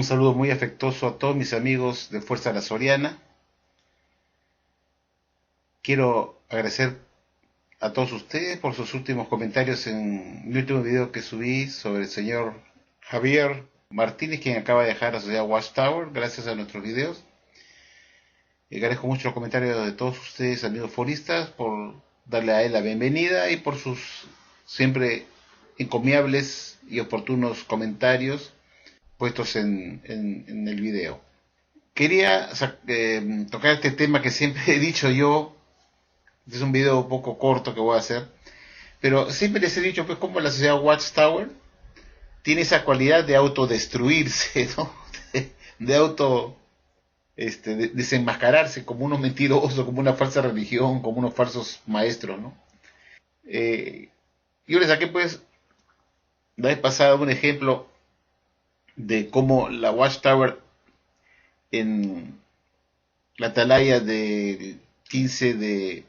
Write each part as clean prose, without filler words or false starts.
Un saludo muy afectuoso a todos mis amigos de Fuerza La Soriana. Quiero agradecer a todos ustedes por sus últimos comentarios en mi último video que subí sobre el señor Javier Martínez, quien acaba de dejar la sociedad Watchtower gracias a nuestros videos. Agradezco mucho los comentarios de todos ustedes, amigos foristas, por darle a él la bienvenida y por sus siempre encomiables y oportunos comentarios puestos en el video. Quería tocar este tema que siempre he dicho yo. Es un video un poco corto que voy a hacer, pero siempre les he dicho pues como la sociedad Watchtower tiene esa cualidad de autodestruirse, ¿no? de auto desenmascararse como unos mentirosos, como una falsa religión, como unos falsos maestros, ¿no? Yo les saqué pues la vez pasada un ejemplo de cómo la Watchtower en la atalaya del 15 de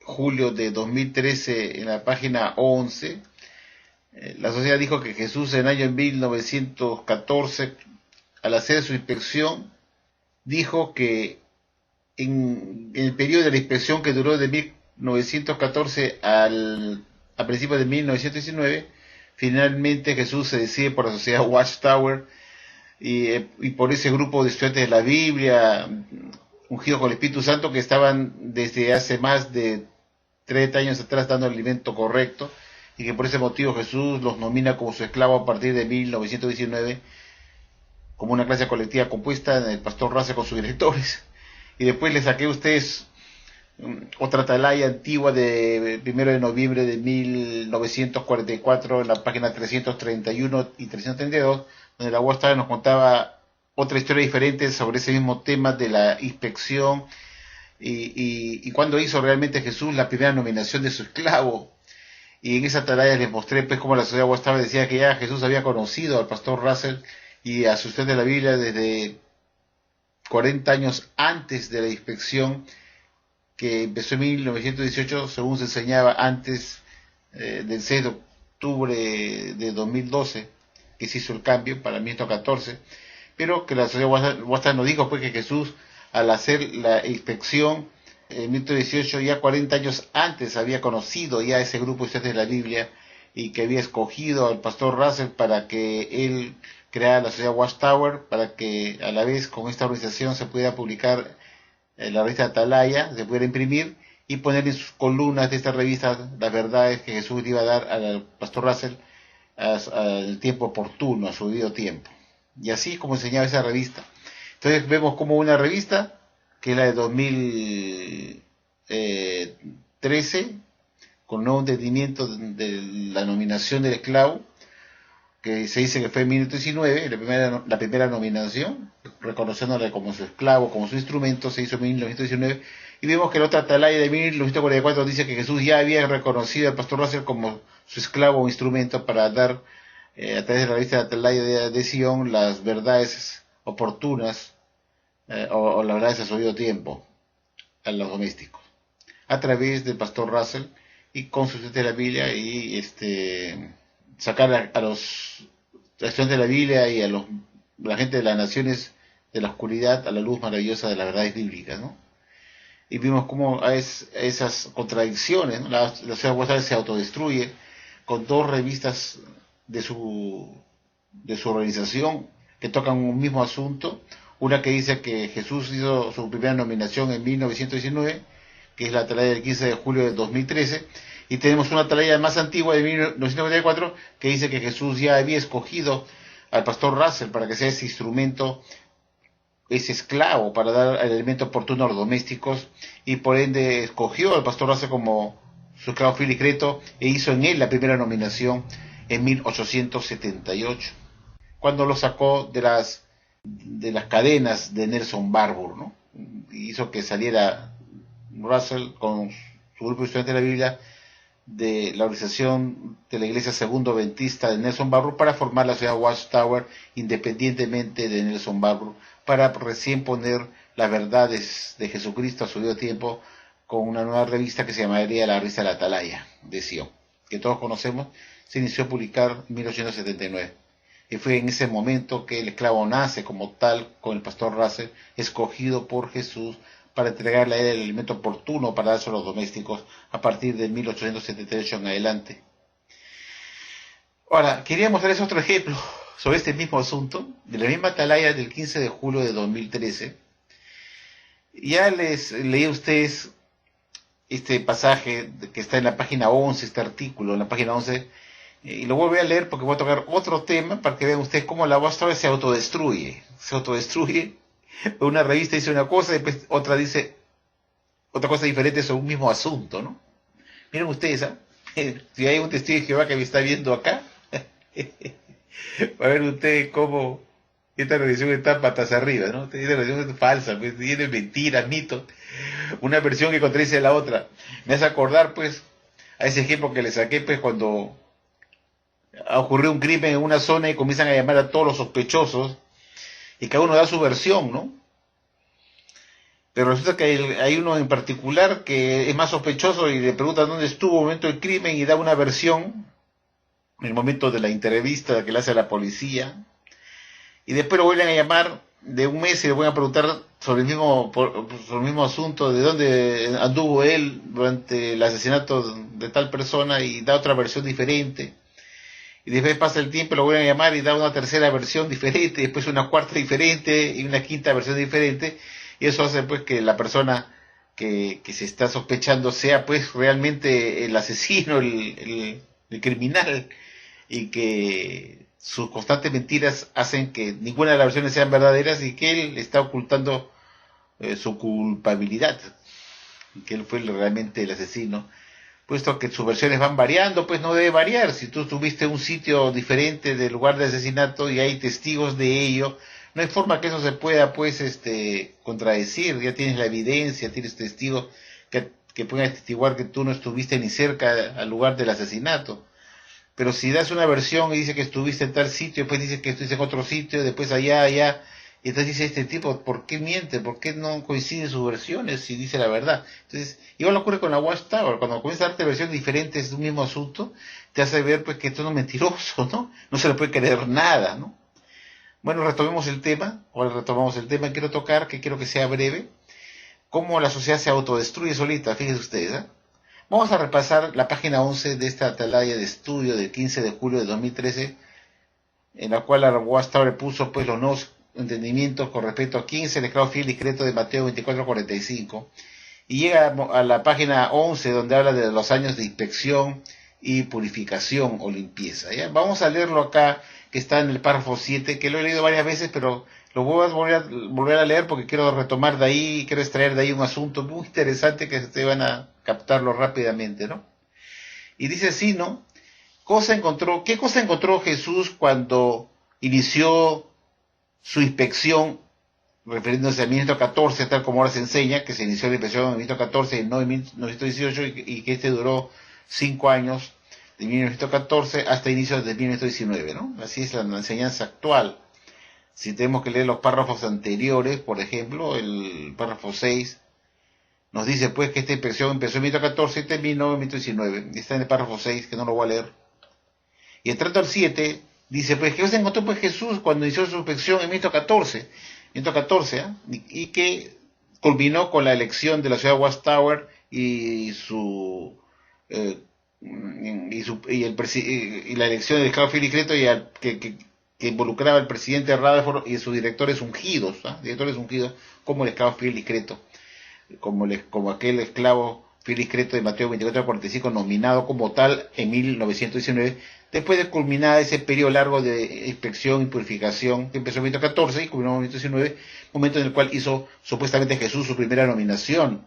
julio de 2013 en la página 11, la sociedad dijo que Jesús en el año 1914, al hacer su inspección, dijo que en el periodo de la inspección que duró de 1914 a principios de 1919, finalmente Jesús se decide por la sociedad Watchtower y por ese grupo de estudiantes de la Biblia, ungidos con el Espíritu Santo, que estaban desde hace más de 30 años atrás dando el alimento correcto, y que por ese motivo Jesús los nomina como su esclavo a partir de 1919, como una clase colectiva compuesta en el pastor Russell con sus directores. Y después les saqué a ustedes otra atalaya antigua de 1 de noviembre de 1944 en la página 331 y 332, donde la Watchtower nos contaba otra historia diferente sobre ese mismo tema de la inspección y cuando hizo realmente Jesús la primera nominación de su esclavo. Y en esa atalaya les mostré pues cómo la sociedad Watchtower decía que ya Jesús había conocido al pastor Russell y a sus estudiantes de la Biblia desde 40 años antes de la inspección que empezó en 1918, según se enseñaba antes del 6 de octubre de 2012, que se hizo el cambio para 1914, pero que la sociedad Watchtower nos dijo pues que Jesús, al hacer la inspección en 1918, ya 40 años antes había conocido ya ese grupo de estudiantes de la Biblia y que había escogido al pastor Russell para que él creara la sociedad Watchtower, para que a la vez con esta organización se pudiera publicar la revista Atalaya, se pudiera imprimir y poner en sus columnas de esta revista las verdades que Jesús iba a dar al pastor Russell al tiempo oportuno, a su debido tiempo. Y así como enseñaba esa revista. Entonces vemos como una revista, que es la de 2013, con nuevo entendimiento de la nominación del esclavo, que se dice que fue en 1919, la primera nominación, reconociéndole como su esclavo, como su instrumento, se hizo en 1919, y vemos que la otra atalaya de 1944 dice que Jesús ya había reconocido al pastor Russell como su esclavo o instrumento para dar, a través de la revista de Atalaya de Sion, las verdades oportunas, o las verdades a su debido tiempo, a los domésticos, a través del pastor Russell y con sus estudiantes de la Biblia y sacar a los estudiantes de la Biblia y a la gente de las naciones de la oscuridad a la luz maravillosa de las verdades bíblicas, ¿no? Y vimos cómo esas contradicciones, ¿no? La sociedad Watchtower se autodestruye con dos revistas de su organización que tocan un mismo asunto. Una que dice que Jesús hizo su primera nominación en 1919, que es la atalaya del 15 de julio de 2013, y tenemos una atalaya más antigua de 1994 que dice que Jesús ya había escogido al pastor Russell para que sea ese instrumento, ese esclavo, para dar el alimento oportuno a los domésticos, y por ende escogió al pastor Russell como su esclavo fiel y secreto e hizo en él la primera nominación en 1878, cuando lo sacó de las cadenas de Nelson Barbour, ¿no? Hizo que saliera Russell con su grupo de estudiantes de la Biblia de la organización de la Iglesia Segundo Adventista de Nelson Barbour para formar la sociedad Watchtower independientemente de Nelson Barbour, para recién poner las verdades de Jesucristo a su debido tiempo con una nueva revista que se llamaría la revista de la Atalaya de Sion, que todos conocemos, se inició a publicar en 1879. y fue en ese momento que el esclavo nace como tal, con el pastor Russell, escogido por Jesús para entregarle a él el alimento oportuno para darse a los domésticos a partir de 1878 en adelante. Ahora, quería mostrarles otro ejemplo sobre este mismo asunto, de la misma atalaya del 15 de julio de 2013. Ya les leí a ustedes este pasaje que está en la página 11, este artículo en la página 11, y lo voy a leer porque voy a tocar otro tema para que vean ustedes cómo la Watchtower se autodestruye. Se autodestruye. Una revista dice una cosa y después otra dice otra cosa diferente sobre un mismo asunto, ¿no? Miren ustedes, ¿ah? Si hay un testigo de Jehová que me está viendo acá, va a ver ustedes cómo esta religión está patas arriba, ¿no? Esta religión es falsa, pues, tiene mentiras, mitos. Una versión que contradice la otra. Me hace acordar, pues, a ese ejemplo que le saqué, pues, cuando ocurrió un crimen en una zona y comienzan a llamar a todos los sospechosos y cada uno da su versión, ¿no? Pero resulta que hay uno en particular que es más sospechoso y le preguntan dónde estuvo el momento del crimen y da una versión en el momento de la entrevista que le hace a la policía, y después lo vuelven a llamar de un mes y le vuelven a preguntar sobre el mismo asunto, de dónde anduvo él durante el asesinato de tal persona, y da otra versión diferente. Y después pasa el tiempo, lo vuelven a llamar y da una tercera versión diferente, después una cuarta diferente y una quinta versión diferente, y eso hace pues que la persona que se está sospechando sea pues realmente el asesino, el criminal, y que sus constantes mentiras hacen que ninguna de las versiones sean verdaderas y que él está ocultando su culpabilidad, que él fue realmente el asesino. Puesto que sus versiones van variando, pues no debe variar. Si tú tuviste un sitio diferente del lugar de asesinato y hay testigos de ello, no hay forma que eso se pueda pues contradecir. Ya tienes la evidencia, tienes testigos que pueden atestiguar que tú no estuviste ni cerca al lugar del asesinato. Pero si das una versión y dice que estuviste en tal sitio, después dice que estuviste en otro sitio, después allá, y entonces dice este tipo, ¿por qué miente? ¿Por qué no coinciden sus versiones si dice la verdad? Entonces, igual ocurre con la Watchtower, cuando comienza a darte versiones diferentes de un mismo asunto, te hace ver pues que esto no es mentiroso, ¿no? No se le puede creer nada, ¿no? Bueno, retomemos el tema, ahora retomamos el tema que quiero tocar, que quiero que sea breve, cómo la sociedad se autodestruye solita, fíjense ustedes, ¿eh? Vamos a repasar la página 11 de esta atalaya de estudio del 15 de julio de 2013, en la cual la Watchtower puso pues los nuevos entendimientos con respecto a quién es el esclavo fiel y discreto de Mateo 24:45, y llega a la página 11 donde habla de los años de inspección y purificación o limpieza. ¿Ya? Vamos a leerlo acá, que está en el párrafo 7, que lo he leído varias veces, pero lo voy a volver a leer porque quiero retomar de ahí, quiero extraer de ahí un asunto muy interesante que ustedes van a captarlo rápidamente, ¿no? Y dice así, ¿no? ¿Qué cosa encontró Jesús cuando inició su inspección, refiriéndose al 1914, tal como ahora se enseña, que se inició la inspección en 1914 y no en 1918, y que duró 5 años, de 1914 hasta inicios de 1919, ¿no? Así es la enseñanza actual. Si tenemos que leer los párrafos anteriores, por ejemplo, el párrafo 6, nos dice pues que esta inspección empezó en 1914 y terminó en 1919. Está en el párrafo 6, que no lo voy a leer. Y entrando al 7, dice pues que se encontró pues Jesús cuando inició su inspección en 1914, ¿eh? y que culminó con la elección de la ciudad de Watchtower y la elección del esclavo fiel y discreto que involucraba al presidente Rutherford y sus directores ungidos, ¿eh? Directores ungidos como el esclavo fiel y discreto, como aquel esclavo fiel y discreto de Mateo 24:45, nominado como tal en 1919, después de culminar ese periodo largo de inspección y purificación que empezó en 1914 y culminó en 1919, momento en el cual hizo supuestamente Jesús su primera nominación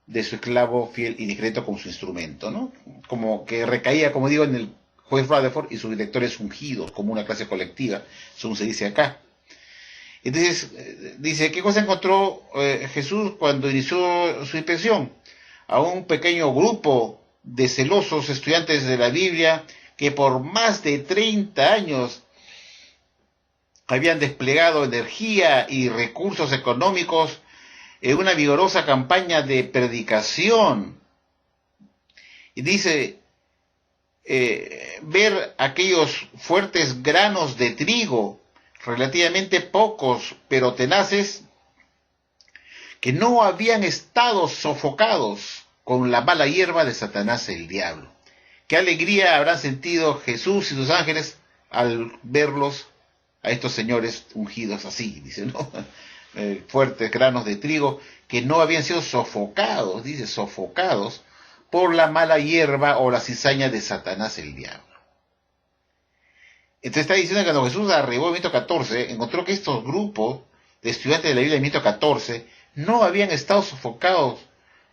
de su esclavo fiel y discreto como su instrumento, ¿no? Como que recaía, como digo, en el juez Rutherford y sus directores ungidos, como una clase colectiva, según se dice acá. Entonces, dice, ¿qué cosa encontró Jesús cuando inició su inspección? A un pequeño grupo de celosos estudiantes de la Biblia que por más de 30 años habían desplegado energía y recursos económicos en una vigorosa campaña de predicación. Y dice, ver aquellos fuertes granos de trigo, relativamente pocos pero tenaces, que no habían estado sofocados con la mala hierba de Satanás el diablo. Qué alegría habrán sentido Jesús y sus ángeles al verlos a estos señores ungidos así, dice, ¿no? Fuertes granos de trigo que no habían sido sofocados, dice, sofocados por la mala hierba o la cizaña de Satanás el diablo. Entonces está diciendo que cuando Jesús arribó en 14, encontró que estos grupos de estudiantes de la Biblia en 14 no habían estado sofocados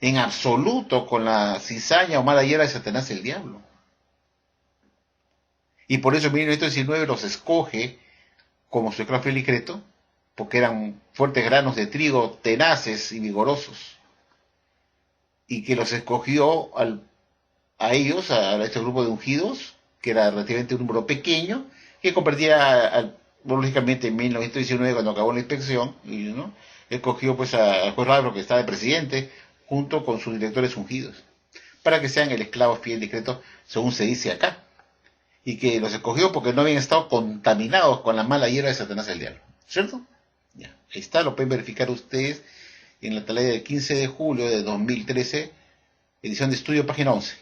en absoluto con la cizaña o mala hierba de Satanás el diablo. Y por eso en 1919 los escoge como su esclavo fiel y secreto, porque eran fuertes granos de trigo tenaces y vigorosos. Y que los escogió a ellos, a este grupo de ungidos, que era relativamente un número pequeño, que convertía, lógicamente, en 1919, cuando acabó la inspección, ¿no? Escogió pues al juez Rabro, que estaba de presidente, junto con sus directores ungidos, para que sean el esclavo fiel y secreto, según se dice acá. Y que los escogió porque no habían estado contaminados con la mala hierba de Satanás el diablo. ¿Cierto? Ya. Ahí está, lo pueden verificar ustedes en la atalaya del 15 de julio de 2013, edición de estudio, página 11.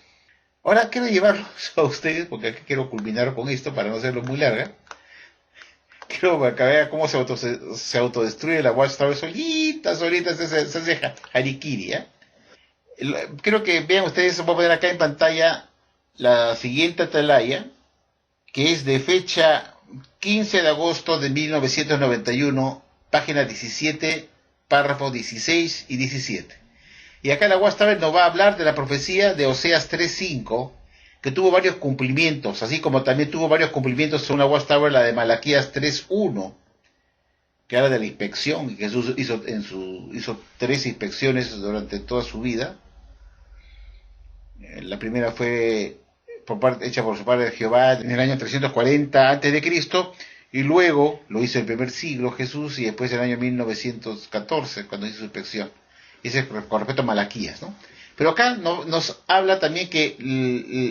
Ahora quiero llevarlos a ustedes, porque aquí quiero culminar con esto para no hacerlo muy larga. Quiero que vean cómo se autodestruye la Watchtower solita, se hace harikiri, ¿eh? Quiero que vean ustedes, voy a poner acá en pantalla la siguiente atalaya, que es de fecha 15 de agosto de 1991, página 17, párrafos 16 y 17. Y acá la Watchtower nos va a hablar de la profecía de Oseas 3.5, que tuvo varios cumplimientos, así como también tuvo varios cumplimientos según la Watchtower, la de Malaquías 3.1, que habla de la inspección, y que Jesús hizo 3 inspecciones durante toda su vida. La primera fue hecha por su padre Jehová en el año 340 a.C., y luego lo hizo en el primer siglo Jesús, y después en el año 1914, cuando hizo su inspección. Ese es con respecto a Malaquías, ¿no? Pero acá nos habla también que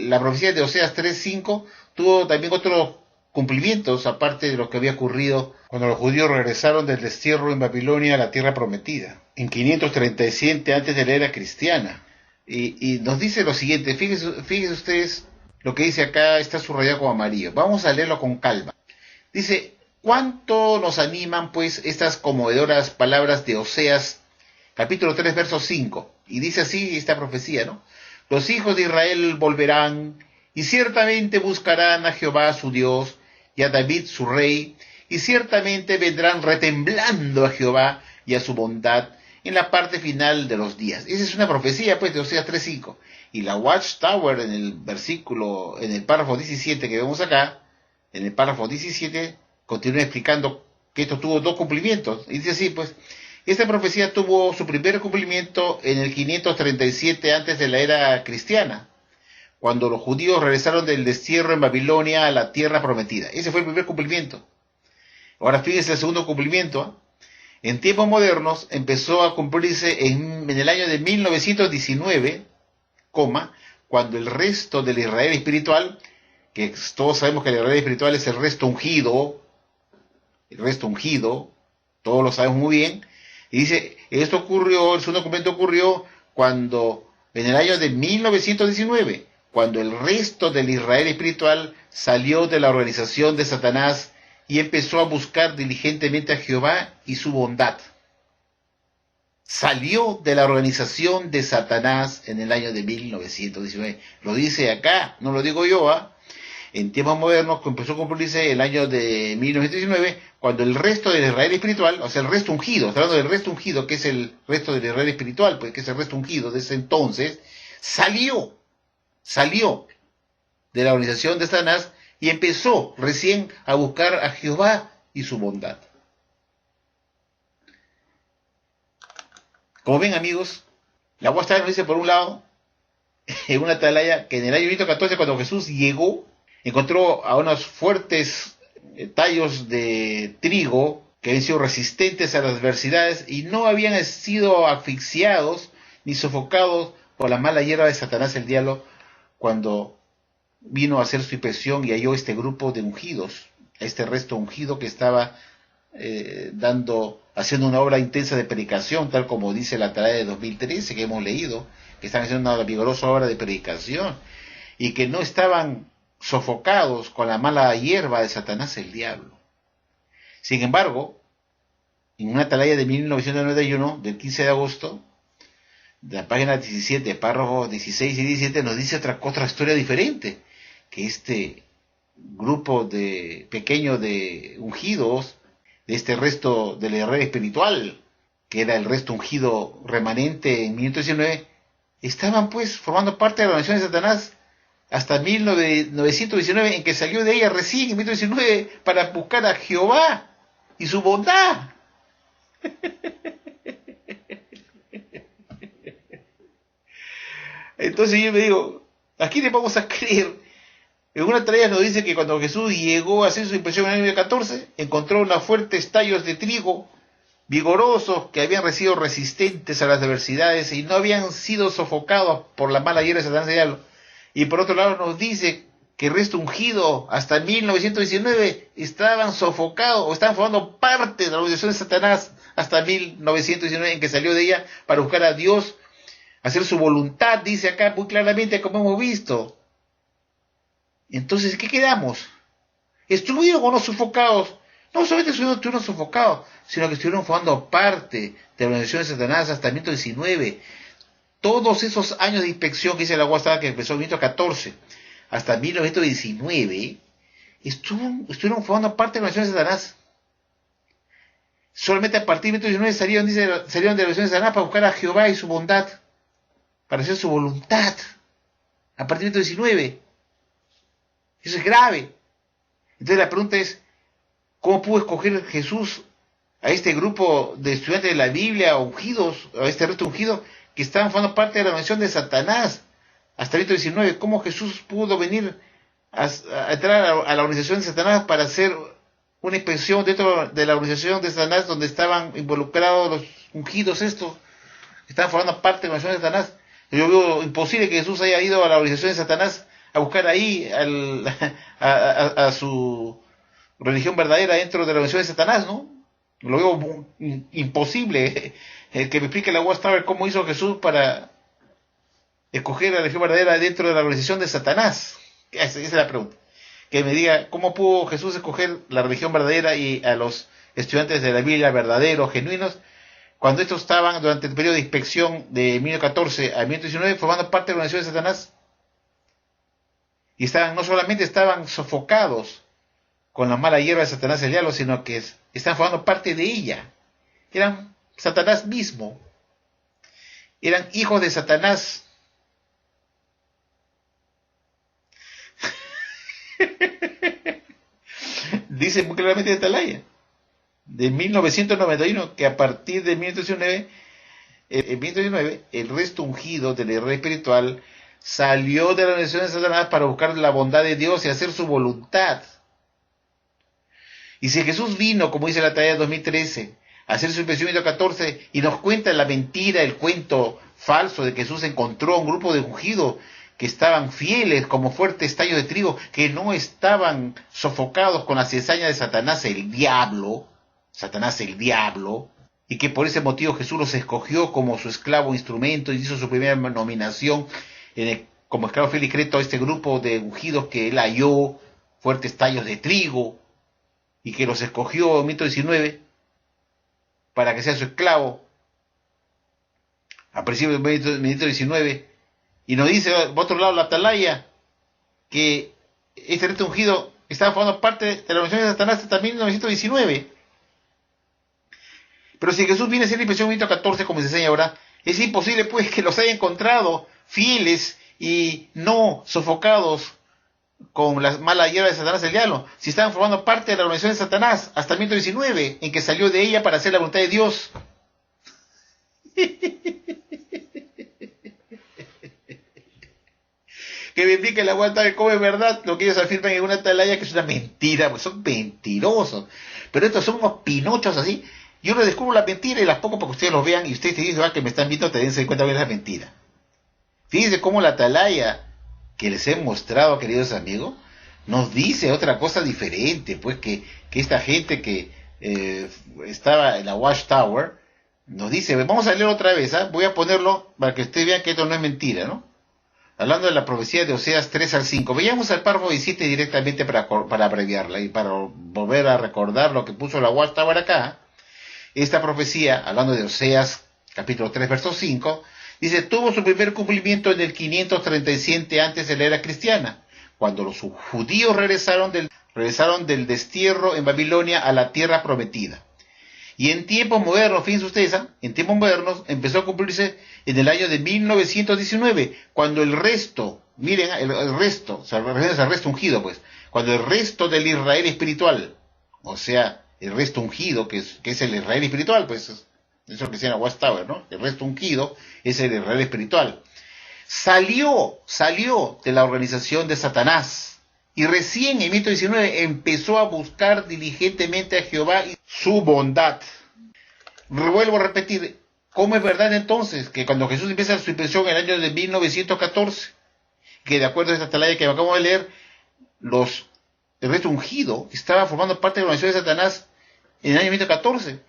la profecía de Oseas 3.5 tuvo también otros cumplimientos, aparte de lo que había ocurrido cuando los judíos regresaron del destierro en Babilonia a la tierra prometida, en 537 antes de la era cristiana. Y nos dice lo siguiente, fíjense ustedes, lo que dice acá está subrayado con amarillo. Vamos a leerlo con calma. Dice, ¿cuánto nos animan pues estas conmovedoras palabras de Oseas, capítulo 3, verso 5? Y dice así esta profecía, ¿no? Los hijos de Israel volverán, y ciertamente buscarán a Jehová su Dios, y a David su rey, y ciertamente vendrán retemblando a Jehová y a su bondad en la parte final de los días. Esa es una profecía, pues, de Oseas 3.5. Y la Watchtower, en el párrafo 17 que vemos acá, en el párrafo 17, continúa explicando que esto tuvo 2 cumplimientos. Y dice así, pues, esta profecía tuvo su primer cumplimiento en el 537 antes de la era cristiana, cuando los judíos regresaron del destierro en Babilonia a la tierra prometida. Ese fue el primer cumplimiento. Ahora fíjense el segundo cumplimiento. En tiempos modernos empezó a cumplirse en el año de 1919, cuando el resto del Israel espiritual, que todos sabemos que el Israel espiritual es el resto ungido, todos lo sabemos muy bien, y dice, el segundo cumplimiento ocurrió cuando, en el año de 1919, cuando el resto del Israel espiritual salió de la organización de Satanás y empezó a buscar diligentemente a Jehová y su bondad. Salió de la organización de Satanás en el año de 1919. Lo dice acá, no lo digo yo, ¿ah? En tiempos modernos empezó a cumplirse el año de 1919, cuando el resto del Israel espiritual, o sea, el resto ungido, está hablando del resto ungido, que es el resto del Israel espiritual, pues que es el resto ungido de ese entonces, salió de la organización de Satanás y empezó recién a buscar a Jehová y su bondad. Como ven, amigos, la Watchtower nos dice, por un lado, en una atalaya, que en el año 1914, cuando Jesús llegó, encontró a unos fuertes tallos de trigo que habían sido resistentes a las adversidades y no habían sido asfixiados ni sofocados por la mala hierba de Satanás el diablo cuando vino a hacer su inspección y halló este grupo de ungidos, este resto ungido que estaba haciendo una obra intensa de predicación, tal como dice la Atalaya de 2013 que hemos leído, que están haciendo una vigorosa obra de predicación y que no estaban sofocados con la mala hierba de Satanás el diablo. Sin embargo, en una Atalaya de 1991, del 15 de agosto, de la página 17, párrafos 16 y 17, nos dice otra historia diferente, que este grupo pequeño de ungidos, de este resto del herrero espiritual, que era el resto ungido remanente en 1919, estaban pues formando parte de la organización de Satanás hasta 1919, en que salió de ella recién en 1919 para buscar a Jehová y su bondad. Entonces yo me digo, ¿a quién le vamos a creer? En una tarea nos dice que cuando Jesús llegó a hacer su impresión en el año 14, encontró unos fuertes tallos de trigo vigorosos que habían sido resistentes a las adversidades y no habían sido sofocados por la mala hierba de Satanás y diablo. Y por otro lado nos dice que el resto ungido hasta 1919 estaban sofocados o estaban formando parte de la organización de Satanás hasta 1919, en que salió de ella para buscar a Dios, hacer su voluntad, dice acá muy claramente, como hemos visto. Entonces, ¿qué quedamos? ¿Estuvieron o no sofocados? No solamente estuvieron sofocados, sino que estuvieron formando parte de la organización de Satanás hasta 1919. Todos esos años de inspección que dice la Guastada, que empezó en 1914 hasta 1919, estuvieron formando parte de la organización de Satanás. Solamente a partir de 1919 salieron de la organización de Satanás para buscar a Jehová y su bondad, para hacer su voluntad. A partir de 1919. Eso es grave. Entonces la pregunta es, ¿cómo pudo escoger Jesús a este grupo de estudiantes de la Biblia, ungidos, a este resto ungido, que estaban formando parte de la organización de Satanás hasta el 19? ¿Cómo Jesús pudo venir a entrar a la organización de Satanás para hacer una inspección dentro de la organización de Satanás, donde estaban involucrados los ungidos estos, que estaban formando parte de la organización de Satanás? Yo veo imposible que Jesús haya ido a la organización de Satanás a buscar ahí a su religión verdadera dentro de la organización de Satanás, ¿no? Lo veo imposible. Que me explique la Watchtower cómo hizo Jesús para escoger la religión verdadera dentro de la organización de Satanás. Esa es la pregunta. Que me diga cómo pudo Jesús escoger la religión verdadera y a los estudiantes de la Biblia verdaderos, genuinos, cuando estos estaban durante el periodo de inspección de 1914 a 1919 formando parte de la organización de Satanás. Y no solamente estaban sofocados con la mala hierba de Satanás el diablo, sino que estaban formando parte de ella. Eran Satanás mismo. Eran hijos de Satanás. Dice muy claramente de Atalaya, de 1991, que a partir de 1919, en 1919, el resto ungido del herrero espiritual salió de la organización de Satanás para buscar la bondad de Dios y hacer su voluntad. Y si Jesús vino, como dice la Atalaya de 2013, a hacer su inspección en 1914 y nos cuenta la mentira, el cuento falso de que Jesús encontró un grupo de ungidos que estaban fieles como fuertes tallos de trigo, que no estaban sofocados con la cizaña de Satanás el diablo, y que por ese motivo Jesús los escogió como su esclavo instrumento y hizo su primera nominación como esclavo fiel y discreto a este grupo de ungidos que él halló, fuertes tallos de trigo, y que los escogió en 1919 para que sea su esclavo a principios de 1919. Y nos dice, por otro lado, la Atalaya, que este resto ungido estaba formando parte de la organización de Satanás hasta 1919. Pero si Jesús viene a hacer la inspección en 1914, como se enseña ahora, es imposible pues que los haya encontrado fieles y no sofocados con la mala hierba de Satanás el diablo, si estaban formando parte de la organización de Satanás hasta 1919, en que salió de ella para hacer la voluntad de Dios. Que me explique la Watchtower cómo es verdad lo que ellos afirman en una Atalaya, que es una mentira, pues son mentirosos. Pero estos son unos pinochos así. Yo les descubro la mentira y las pongo para que ustedes los vean, y ustedes se dicen, que me están viendo, te den cuenta de la mentira. Fíjense cómo la Atalaya que les he mostrado, queridos amigos, nos dice otra cosa diferente, pues que esta gente que estaba en la Watchtower, nos dice, vamos a leer otra vez, ¿eh? Voy a ponerlo para que ustedes vean que esto no es mentira, ¿no? Hablando de la profecía de Oseas 3 al 5, veamos al párrafo 17 directamente para abreviarla y para volver a recordar lo que puso la Watchtower acá. Esta profecía, hablando de Oseas capítulo 3, verso 5, dice, tuvo su primer cumplimiento en el 537 antes de la era cristiana, cuando los judíos regresaron del destierro en Babilonia a la tierra prometida. Y en tiempos modernos, fíjense ustedes, en tiempos modernos empezó a cumplirse en el año de 1919, cuando el resto, miren, el resto, se refiere al resto ungido, pues, cuando el resto del Israel espiritual, o sea, el resto ungido, que es el Israel espiritual, pues, eso es lo que decía en la Watchtower, ¿no? El resto ungido es el Israel espiritual. Salió de la organización de Satanás, y recién en 1919 empezó a buscar diligentemente a Jehová y su bondad. Vuelvo a repetir, ¿cómo es verdad entonces que cuando Jesús empieza su impresión en el año de 1914, que de acuerdo a esta atalaya que acabamos de leer, el resto ungido estaba formando parte de la organización de Satanás en el año 1914?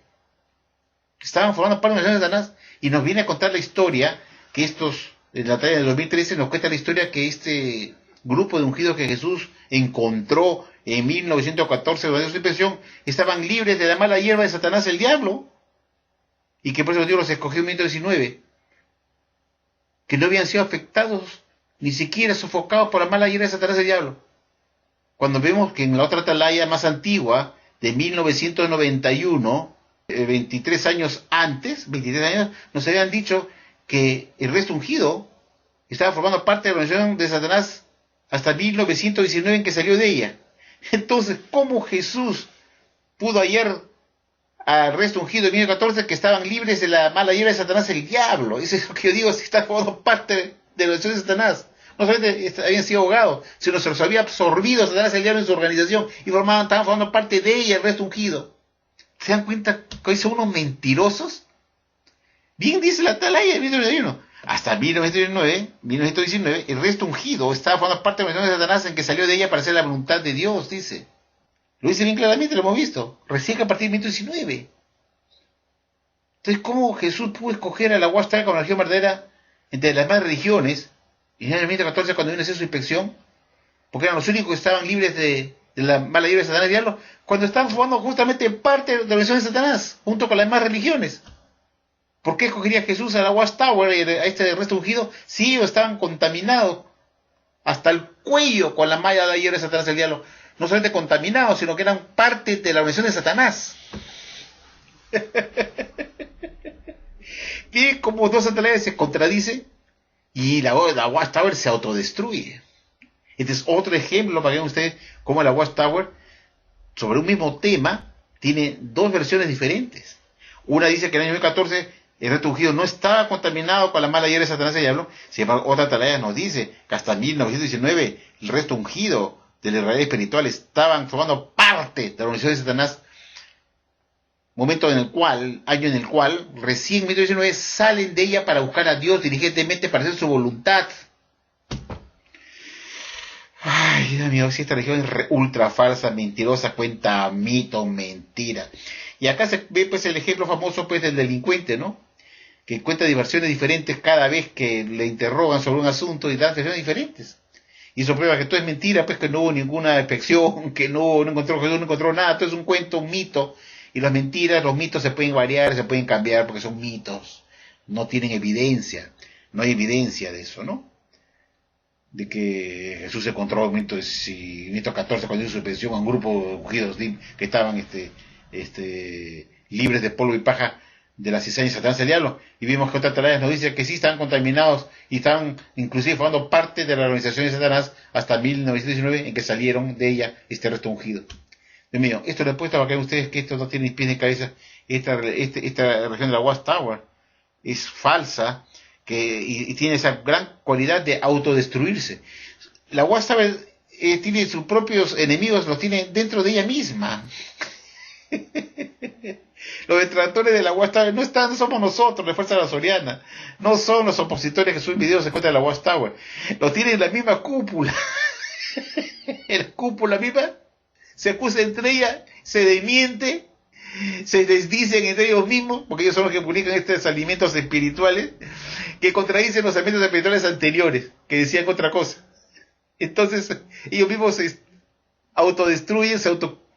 Estaban formando parte de la organización de Satanás, y nos viene a contar la historia que en la batalla del 2013 nos cuenta la historia que este grupo de ungidos que Jesús encontró en 1914 durante su impresión estaban libres de la mala hierba de Satanás, el diablo, y que por eso Dios los escogió en 1919, que no habían sido afectados, ni siquiera sofocados por la mala hierba de Satanás, el diablo. Cuando vemos que en la otra atalaya más antigua, de 1991, 23 años antes, 23 años, nos habían dicho que el resto ungido estaba formando parte de la organización de Satanás hasta 1919 en que salió de ella. Entonces, ¿cómo Jesús pudo hallar al resto ungido de 1914 que estaban libres de la mala hierba de Satanás, el diablo? Eso es lo que yo digo, si está formando parte de la organización de Satanás. No solamente habían sido ahogados, sino se los había absorbido Satanás, el diablo, en su organización, y estaban formando parte de ella el resto ungido. ¿Se dan cuenta que son unos mentirosos? Bien dice la atalaya de 1991. Hasta 1919, el resto ungido estaba formando parte de la organización de Satanás en que salió de ella para hacer la voluntad de Dios, dice. Lo dice bien claramente, lo hemos visto. Recién a partir de 1919. Entonces, ¿cómo Jesús pudo escoger a la Watchtower como la religión verdadera entre las demás religiones? Y en el 1914, cuando vino a hacer su inspección, porque eran los únicos que estaban libres de la mala hierba de Satanás y diablo, cuando estaban formando justamente parte de la organización de Satanás, junto con las demás religiones. ¿Por qué escogería Jesús a la Watchtower y a este resto ungido si ellos estaban contaminados hasta el cuello con la malla de hierba de Satanás, el diablo? No solamente contaminados, sino que eran parte de la organización de Satanás. Miren cómo dos atalayas se contradicen y la Watchtower se autodestruye. Este es otro ejemplo para que vean ustedes cómo la Watchtower, sobre un mismo tema, tiene dos versiones diferentes. Una dice que en el año 2014 el resto ungido no estaba contaminado con la mala hierba de Satanás y diablo. Sin embargo, otra atalaya nos dice que hasta 1919 el resto ungido del Israel espiritual estaban formando parte de la organización de Satanás. Año en el cual recién en 1919 salen de ella para buscar a Dios diligentemente para hacer su voluntad. Ay, Dios mío, si esta religión es ultra falsa, mentirosa, cuenta mito, mentira. Y acá se ve pues el ejemplo famoso pues del delincuente, ¿no? Que cuenta versiones diferentes cada vez que le interrogan sobre un asunto y dan versiones diferentes. Y eso prueba que todo es mentira, pues que no hubo ninguna inspección, que no encontró nada, todo es un cuento, un mito. Y las mentiras, los mitos se pueden variar, se pueden cambiar porque son mitos, no tienen evidencia, no hay evidencia de eso, ¿no? De que Jesús se encontró en 1914 cuando hizo su pensión a un grupo de ungidos que estaban libres de polvo y paja de la cizaña y Satanás el diablo, y vimos que otra atalaya nos dice que sí estaban contaminados y estaban inclusive formando parte de la organización de Satanás hasta 1919 en que salieron de ella este resto ungido. Dios mío, esto le he puesto para que vean ustedes que esto no tiene ni pies ni cabeza. Esta región de la Watchtower es falsa y tiene esa gran cualidad de autodestruirse. La Watchtower tiene sus propios enemigos, los tiene dentro de ella misma. Los detractores de la Watchtower no somos nosotros, la Fuerza Soriana. No son los opositores que suben videos en contra de la Watchtower. Lo tienen en la misma cúpula. En la cúpula misma se acusa entre ellas, se desmiente, se desdicen entre ellos mismos, porque ellos son los que publican estos alimentos espirituales, que contradicen los alimentos espirituales anteriores, que decían otra cosa. Entonces, ellos mismos se autodestruyen,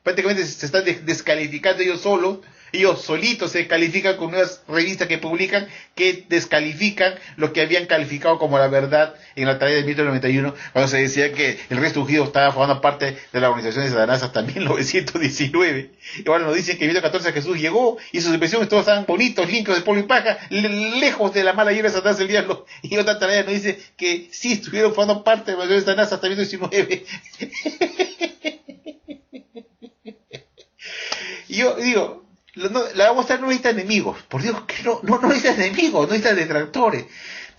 prácticamente se están descalificando ellos solos, ellos solitos se califican con nuevas revistas que publican, que descalifican lo que habían calificado como la verdad en la tarea de 1991, cuando se decía que el resto ungido estaba formando parte de la organización de Satanás hasta 1919. Y ahora nos dicen que en 1914 Jesús llegó y sus impresiones todos estaban bonitos, limpios de polvo y paja, lejos de la mala hierba de Satanás el diablo. Y otra tarea nos dice que sí estuvieron formando parte de la organización de Satanás hasta 1919. Y yo digo, la Watchtower no necesita enemigos, por Dios que no necesita enemigos, no necesita detractores.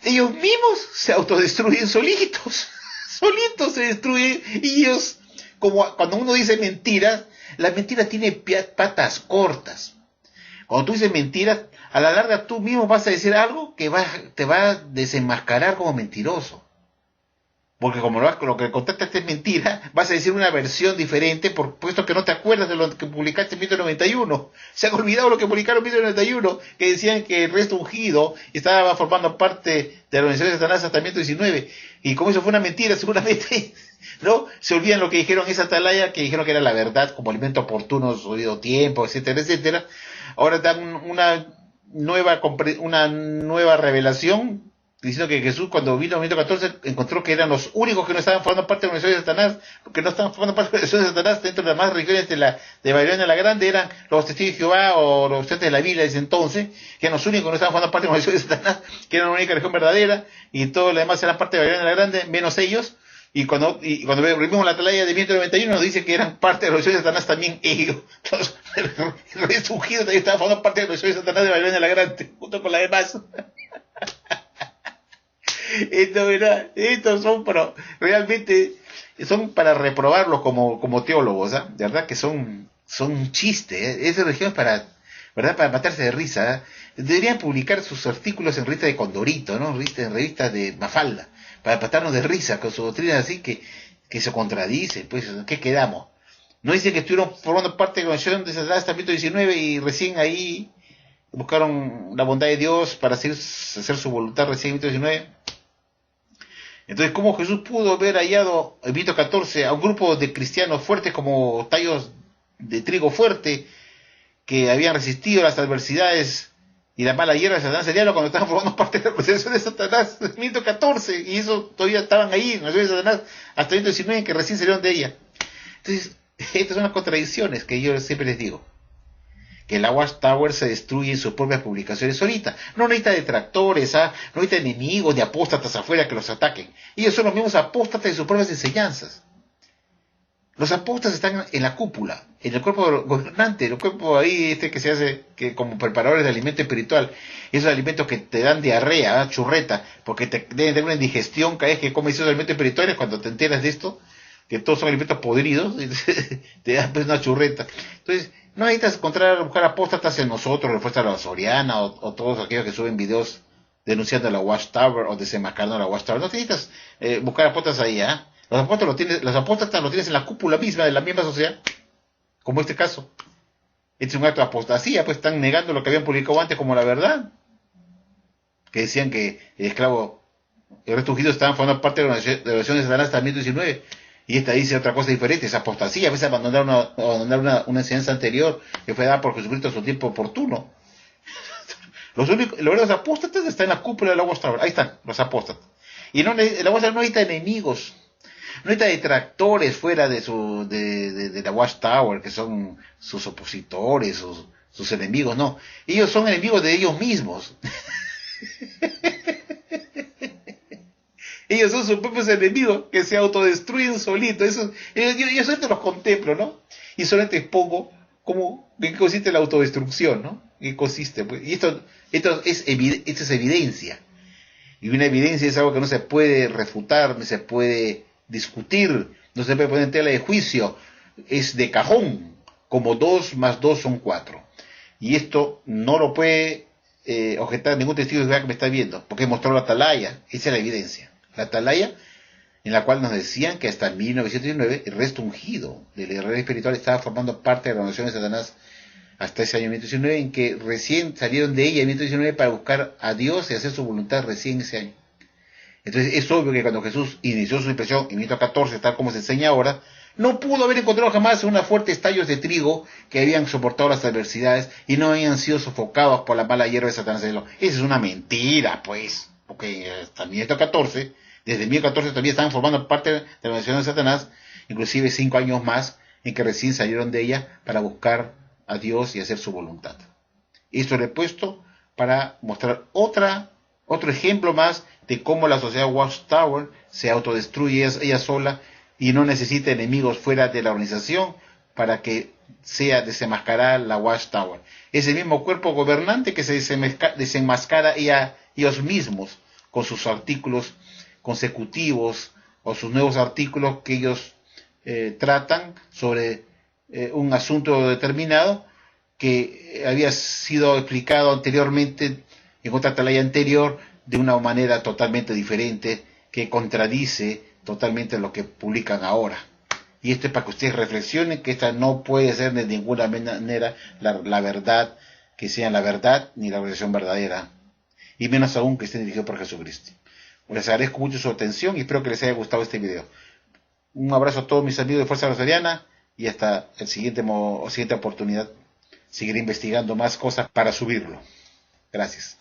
Ellos mismos se autodestruyen solitos, solitos se destruyen, y ellos, como cuando uno dice mentiras, la mentira tiene patas cortas. Cuando tú dices mentiras, a la larga tú mismo vas a decir algo que te va a desenmascarar como mentiroso. Porque como lo que contaste es mentira, vas a decir una versión diferente, por puesto que no te acuerdas de lo que publicaste en 1991. Se han olvidado lo que publicaron en 1991, que decían que el resto ungido estaba formando parte de la organización de Satanás hasta 1919. Y como eso fue una mentira, seguramente, ¿no? Se olvidan lo que dijeron en esa atalaya, que dijeron que era la verdad, como alimento oportuno, su debido tiempo, etcétera, etcétera. Ahora dan una nueva revelación, diciendo que Jesús, cuando vino en 1914, encontró que eran los únicos que no estaban formando parte de la organización de Satanás, que no estaban formando parte de la organización de Satanás dentro de las más religiones de Babilonia la Grande, eran los testigos de Jehová o los estudiantes de la Biblia de ese entonces, que eran los únicos que no estaban formando parte de la organización de Satanás, que eran la única religión verdadera, y todos los demás eran parte de Babilonia la Grande, menos ellos. Y cuando vimos la atalaya de 1991 nos dice que eran parte de la organización de Satanás también ellos. Entonces, el rey ungido también estaba formando parte de la organización de Satanás de Babilonia la Grande, junto con la demás. Estos son, pero realmente son para reprobarlos como teólogos, ¿eh? De verdad que son un chiste, ¿eh? Esa religión es para matarse de risa, ¿eh? Deberían publicar sus artículos en revista de Condorito, ¿no? En revistas de Mafalda, para matarnos de risa con su doctrina así que se contradice. Pues, ¿qué quedamos? No dicen que estuvieron formando parte de la organización de Satanás hasta 1919 y recién ahí buscaron la bondad de Dios para hacer su voluntad recién en 1919. Entonces, ¿cómo Jesús pudo haber hallado en 1914 a un grupo de cristianos fuertes como tallos de trigo fuerte, que habían resistido las adversidades y la mala hierba de Satanás el diablo cuando estaban formando parte de la organización de Satanás en 1914? Y eso todavía estaban ahí en la organización de Satanás hasta 1919, que recién salieron de ella. Entonces, estas son las contradicciones que yo siempre les digo. Que la Watchtower se destruye en sus propias publicaciones solita. No necesita detractores, no necesita enemigos de apóstatas afuera que los ataquen. Ellos son los mismos apóstatas de sus propias enseñanzas. Los apóstatas están en la cúpula, en el cuerpo gobernante, el cuerpo ahí que se hace que como preparadores de alimento espiritual. Esos alimentos que te dan diarrea, churreta, porque te deben tener una indigestión cada vez que comes esos alimentos espirituales. Cuando te enteras de esto, que todos son alimentos podridos, te da pues una churreta. Entonces, no necesitas buscar apóstatas en nosotros, la Fuerza Soriana, o todos aquellos que suben videos denunciando a la Watchtower o desenmascarando a la Watchtower. No necesitas buscar apóstatas ahí, ¿eh? Los apóstatas los tienes en la cúpula misma de la misma sociedad, como este caso. Este es un acto de apostasía, pues están negando lo que habían publicado antes como la verdad. Que decían que el resto ungido estaban formando parte de la organización de Satanás hasta 1919. Y esta dice otra cosa diferente, es apostasía, a veces abandonar una enseñanza anterior que fue dada por Jesucristo a su tiempo oportuno. Los verdaderos apóstatas están en la cúpula de la Watchtower, ahí están los apóstatas. Y la Watchtower no necesita enemigos, no necesita detractores fuera de la Watchtower, que son sus opositores, sus enemigos, no. Ellos son enemigos de ellos mismos. Ellos son sus propios enemigos que se autodestruyen solitos. Yo solamente los contemplo, ¿no? Y solamente expongo en qué consiste la autodestrucción, ¿no? ¿En qué consiste? Pues? Y esto es evidencia. Y una evidencia es algo que no se puede refutar, no se puede discutir, no se puede poner en tela de juicio. Es de cajón, como 2 más 2 son 4. Y esto no lo puede objetar ningún testigo de Jehová que me está viendo, porque mostró la atalaya, esa es la evidencia. La atalaya en la cual nos decían que hasta 1919 el resto ungido del herrero espiritual estaba formando parte de la organización de Satanás hasta ese año 1919, en que recién salieron de ella en 1919 para buscar a Dios y hacer su voluntad recién ese año. Entonces es obvio que cuando Jesús inició su impresión en 1914, tal como se enseña ahora, no pudo haber encontrado jamás unos fuertes tallos de trigo que habían soportado las adversidades y no habían sido sofocados por la mala hierba de Satanás. Esa es una mentira, pues, porque hasta 1914, desde 1914 todavía estaban formando parte de la organización de Satanás, inclusive 5 años más en que recién salieron de ella para buscar a Dios y hacer su voluntad. Esto lo he puesto para mostrar otro ejemplo más de cómo la sociedad Watchtower se autodestruye ella sola y no necesita enemigos fuera de la organización para que sea desenmascarada la Watchtower. Es el mismo cuerpo gobernante que se desenmascara ellos mismos con sus artículos consecutivos o sus nuevos artículos que ellos tratan sobre un asunto determinado que había sido explicado anteriormente en otra atalaya anterior de una manera totalmente diferente que contradice totalmente lo que publican ahora. Y esto es para que ustedes reflexionen que esta no puede ser de ninguna manera la verdad, que sea la verdad ni la revelación verdadera, y menos aún que esté dirigido por Jesucristo. Les agradezco mucho su atención y espero que les haya gustado este video. Un abrazo a todos mis amigos de Fuerza Rosariana y hasta el siguiente oportunidad. Seguiré investigando más cosas para subirlo. Gracias.